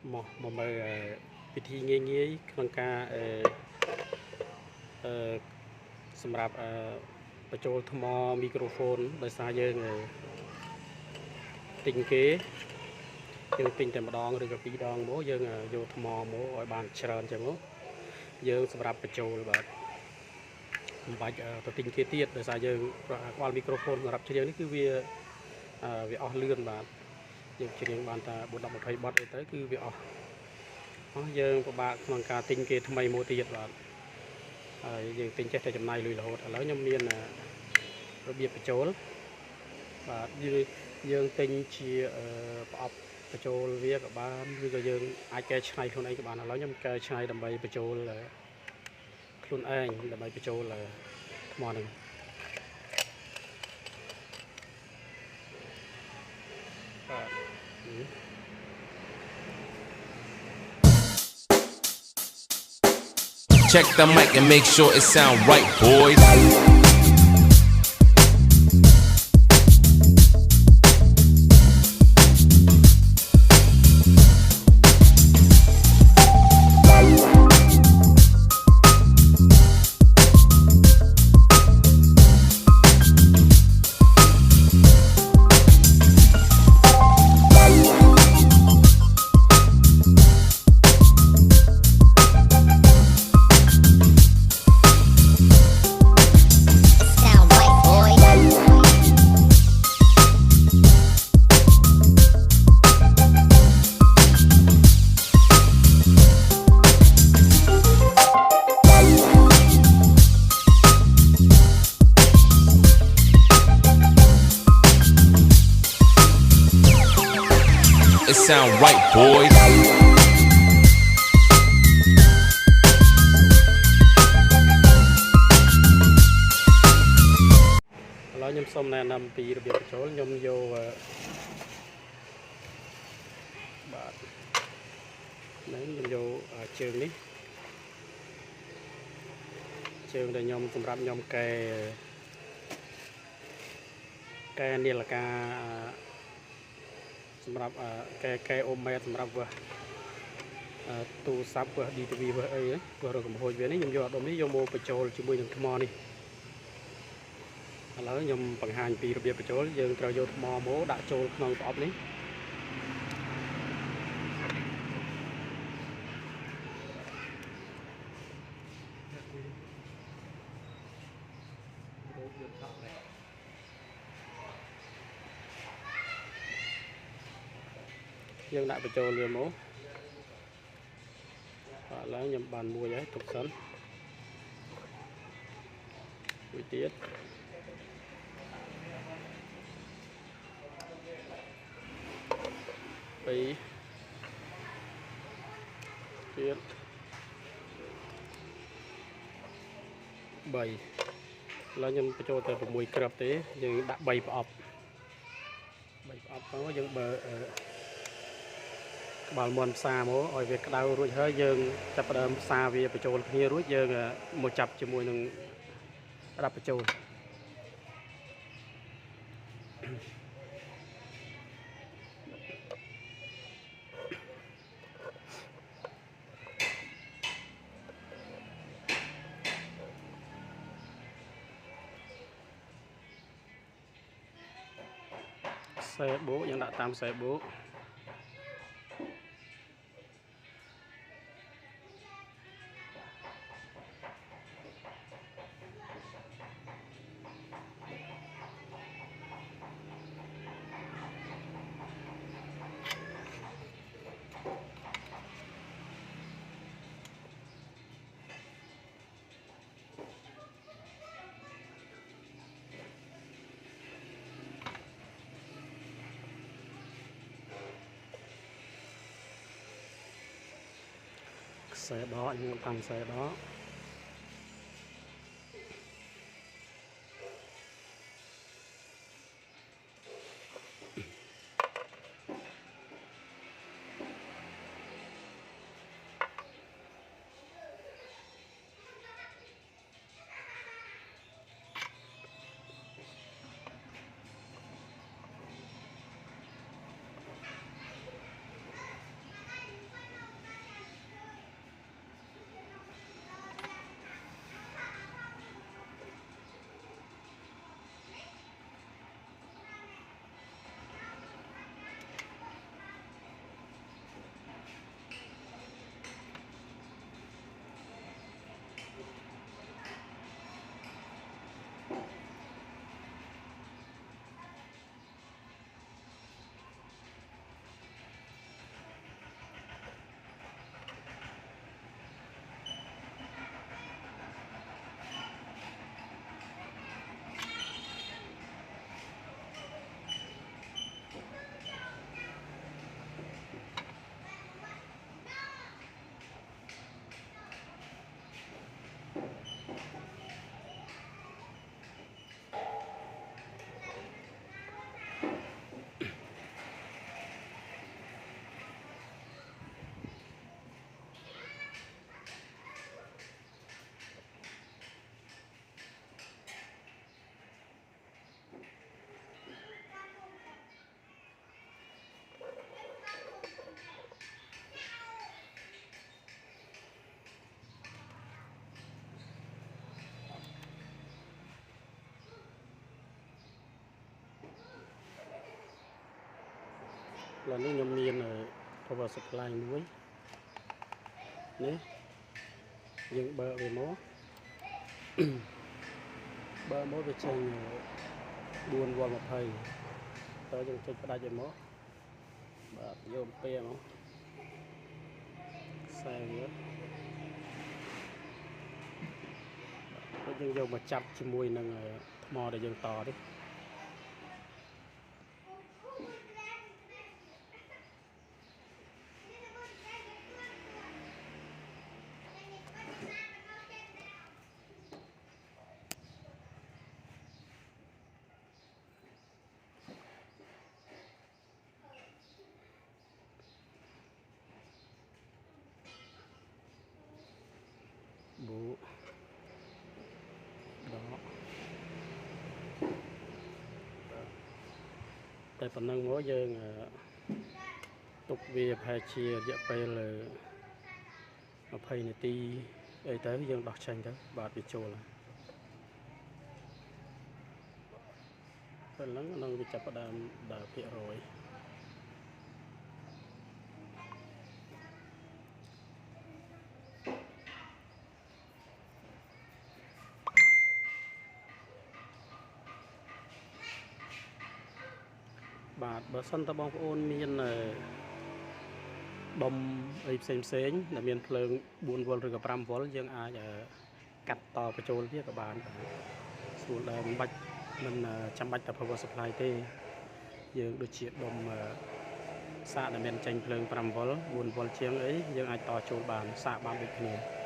មកមើលពិធីងាយក្នុងការសម្រាប់បញ្ចូលថ្មមីក្រូហ្វូនដោយសារយើងទិញគេយើងទិញតែម្ដងឬក៏ពីរដងមកយើងយកថ្មមកឲ្យបានច្រើនចឹងមកយើងសម្រាប់បញ្ចូលបាទមិនបាច់ទៅទិញគេទៀតដោយសារយើងខ្វល់មីក្រូហ្វូនសម្រាប់ច្រៀងនេះគឺវាអស់លឿនបាទយើងច្រៀងបានតែ4 10 20បទអីទៅគឺវាអស់យើងពិបាកក្នុងការទិញគេថ្មីមកទៀតបាទហើយយើងទិញចេះតែចំណាយលុយរហូតឥឡូវខ្ញុំមានរបៀបបញ្ចូលបាទយើងទិញជាប្រអប់បញ្ចូលវាក៏បានឬក៏យើងអាចកែច្នៃខ្លួនឯងក៏បានឥឡូវខ្ញុំកែច្នៃដើម្បីបញ្ចូលខ្លួនឯងដើម្បីបញ្ចូលថ្មហ្នឹងបាទ Check the mic and make sure it sound right, boys. It sound right, boys. ឥឡូវខ្ញុំសូមណែនាំពីរបៀបបញ្ចូលខ្ញុំយកបាទខ្ញុំយកជើងនេះជើងដែលខ្ញុំសម្រាប់ខ្ញុំកែនាឡិកាសម្រាប់កែអូម៉ែតសម្រាប់ទូរស័ព្ទDTV អីរកកំហួយវានេះខ្ញុំយកអាដុំនេះយកមកបញ្ចូលជាមួយនឹងថ្មនេះឥឡូវខ្ញុំបង្ហាញពីរបៀបបញ្ចូលយើងត្រូវយកថ្មមកដាក់ចូលក្នុងប្រអប់នេះយើងដាក់បញ្ចូលវាមកបាទឡើងខ្ញុំបានមួយហើយទុកសិនមួយទៀតពីរទៀត3ឥឡូវខ្ញុំបញ្ចូលទៅ6គ្រាប់ទេយើងដាក់3ប្រអប់មកយើងបើក្បាលមាន់ផ្សារមកឲ្យវាក្តៅរួចហើយយើងចាប់ផ្ដើមផ្សារវាបញ្ចូលគ្នារួចយើងមកចាប់ជាមួយនឹងរ៉ាប់បញ្ចូលខ្សែបូកយើងដាក់តាមខ្សែបូកខ្សែដកយើងតាមខ្សែដក lầnนี้ខ្ញុំមាន power supply មួយនេះយើងបើកវាមកបើមកវាចេញ 4 វ៉ុល 20 តើយើងចុចផ្ដាច់វាមកបាទយកអំពីមកខ្សែវាបាទយើងយកមកចាប់ជាមួយនឹងថ្មដែលយើងតនេះបូដកតែប៉ុណ្ណឹងមកយើងទុកវាប្រហែលជារយៈពេល 20 នាទីអីទៅយើងដោះចេញទៅបាទវាចូលហើយប៉ុណ្ណឹងនឹងវាចាប់ផ្ដើមដើរភាគរយបាទបើសិនតើបងប្អូនមានដុំអីផ្សេងដែលមានភ្លើង 4 វ៉ុល ឬក៏ 5 វ៉ុល យើងអាចកាត់តបញ្ចូលវាក៏បានស្រួលដែរមិនចាំបាច់តែ power supply ទេយើងដូចជាដុំសាកដែលមានចេញភ្លើង 5 វ៉ុល 4 វ៉ុលជាងអីយើងអាចតចូលបានសាកបានដូចគ្នា